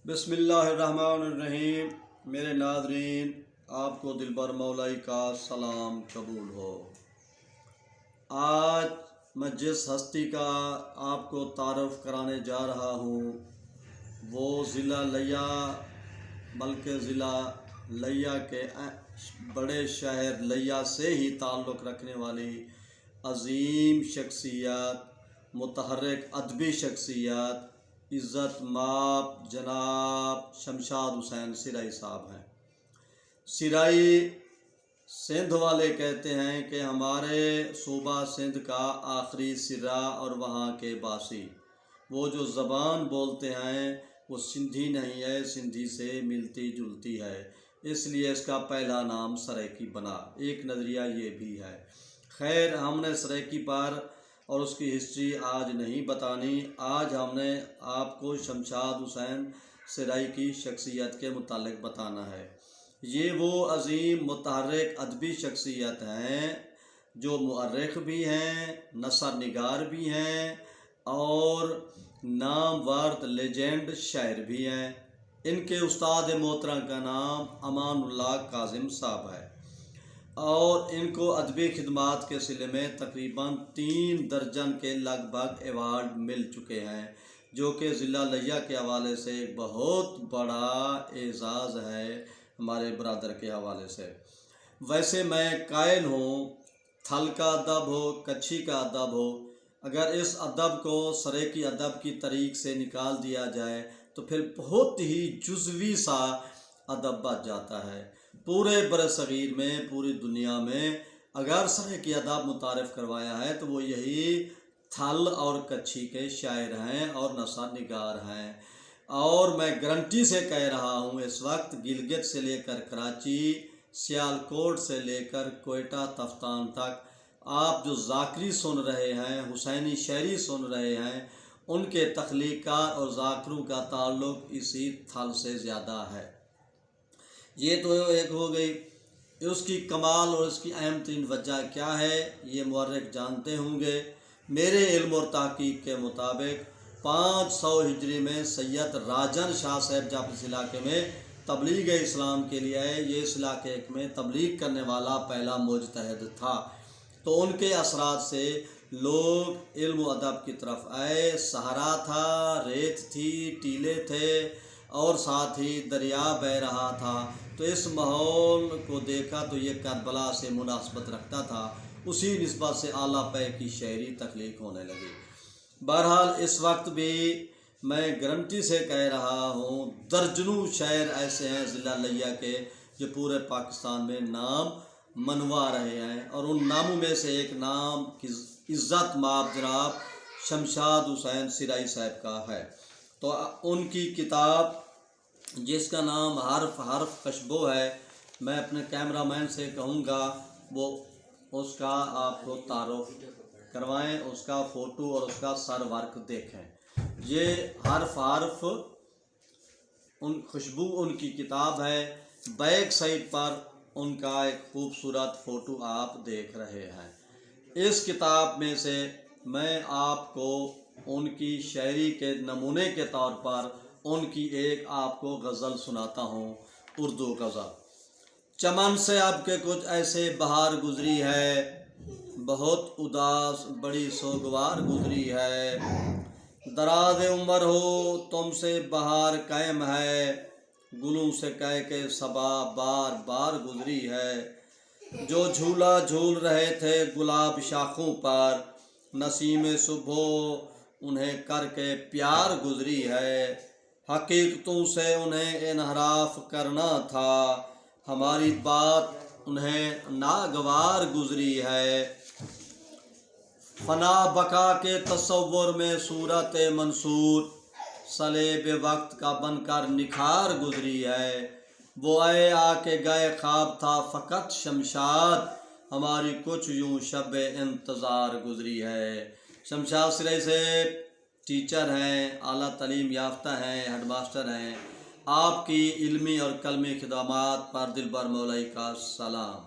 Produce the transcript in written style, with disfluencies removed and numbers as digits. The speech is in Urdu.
بسم اللہ الرحمن الرحیم۔ میرے ناظرین، آپ کو دلبر مولائی کا سلام قبول ہو۔ آج میں جس ہستی کا آپ کو تعارف کرانے جا رہا ہوں وہ ضلع لیا بلکہ ضلع لیا کے بڑے شہر لیا سے ہی تعلق رکھنے والی عظیم شخصیت، متحرک ادبی شخصیت، عزت مآب جناب شمشاد حسین سرائی صاحب ہیں۔ سرائی سندھ والے کہتے ہیں کہ ہمارے صوبہ سندھ کا آخری سرا اور وہاں کے باسی، وہ جو زبان بولتے ہیں وہ سندھی نہیں ہے، سندھی سے ملتی جلتی ہے، اس لیے اس کا پہلا نام سرائکی بنا۔ ایک نظریہ یہ بھی ہے۔ خیر، ہم نے سرائکی پر اور اس کی ہسٹری آج نہیں بتانی۔ آج ہم نے آپ کو شمشاد حسین سرائی کی شخصیت کے متعلق بتانا ہے۔ یہ وہ عظیم متحرک ادبی شخصیت ہیں جو مؤرخ بھی ہیں، نثر نگار بھی ہیں اور نامور لیجنڈ شاعر بھی ہیں۔ ان کے استاد محترم کا نام امان اللہ کاظم صاحب ہے اور ان کو ادبی خدمات کے سلسلے میں تقریباً 3 درجن کے لگ بھگ ایوارڈ مل چکے ہیں، جو کہ ضلع لیا کے حوالے سے ایک بہت بڑا اعزاز ہے ہمارے برادر کے حوالے سے۔ ویسے میں قائل ہوں، تھل کا ادب ہو، کچھی کا ادب ہو، اگر اس ادب کو سرائکی ادب کی طریق سے نکال دیا جائے تو پھر بہت ہی جزوی سا ادب بچ جاتا ہے۔ پورے برصغیر میں، پوری دنیا میں اگر سرائکی ادب متعارف کروایا ہے تو وہ یہی تھل اور کچھی کے شاعر ہیں اور نثر نگار ہیں۔ اور میں گارنٹی سے کہہ رہا ہوں، اس وقت گلگت سے لے کر کراچی، سیالکوٹ سے لے کر کوئٹہ تفتان تک آپ جو ذاکری سن رہے ہیں، حسینی شاعری سن رہے ہیں، ان کے تخلیقات اور ذاکروں کا تعلق اسی تھل سے زیادہ ہے۔ یہ تو ایک ہو گئی۔ اس کی کمال اور اس کی اہم ترین وجہ کیا ہے یہ مورخ جانتے ہوں گے۔ میرے علم اور تحقیق کے مطابق 500 ہجری میں سید راجن شاہ صاحب جب اس علاقے میں تبلیغ اسلام کے لیے آئے، یہ اس علاقے میں تبلیغ کرنے والا پہلا مجتہد تھا، تو ان کے اثرات سے لوگ علم و ادب کی طرف آئے۔ صحرا تھا، ریت تھی، ٹیلے تھے اور ساتھ ہی دریا بہہ رہا تھا، تو اس ماحول کو دیکھا تو یہ کربلا سے مناسبت رکھتا تھا، اسی نسبت سے اعلیٰ پے کی شاعری تخلیق ہونے لگی۔ بہرحال اس وقت بھی میں گارنٹی سے کہہ رہا ہوں، درجنوں شاعر ایسے ہیں ضلع لیا کے جو پورے پاکستان میں نام منوا رہے ہیں، اور ان ناموں میں سے ایک نام عزت مآب جناب شمشاد حسین سرائی صاحب کا ہے۔ تو ان کی کتاب جس کا نام حرف حرف خوشبو ہے، میں اپنے کیمرہ مین سے کہوں گا وہ اس کا آپ کو تعارف کروائیں، اس کا فوٹو اور اس کا سر ورک دیکھیں۔ یہ حرف حرف ان خوشبو ان کی کتاب ہے۔ بیک سائڈ پر ان کا ایک خوبصورت فوٹو آپ دیکھ رہے ہیں۔ اس کتاب میں سے میں آپ کو ان کی شاعری کے نمونے کے طور پر ان کی ایک آپ کو غزل سناتا ہوں، اردو غزل۔ چمن سے اب کے کچھ ایسے بہار گزری ہے، بہت اداس بڑی سوگوار گزری ہے، دراز عمر ہو تم سے بہار قائم ہے، گلوں سے کہہ کے صبا بار بار گزری ہے، جو جھولا جھول رہے تھے گلاب شاخوں پر، نسیم صبح انہیں کر کے پیار گزری ہے، حقیقتوں سے انہیں انحراف کرنا تھا، ہماری بات انہیں ناگوار گزری ہے، فنا بقا کے تصور میں صورت منصور، سلیب وقت کا بن کر نکھار گزری ہے، وہ آئے آ کے گئے خواب تھا فقط شمشاد، ہماری کچھ یوں شب انتظار گزری ہے۔ شمشاد سرائی سے ٹیچر ہیں، اعلیٰ تعلیم یافتہ ہیں، ہیڈ ماسٹر ہیں۔ آپ کی علمی اور قلمی خدمات پر دلبر مولائی کا سلام۔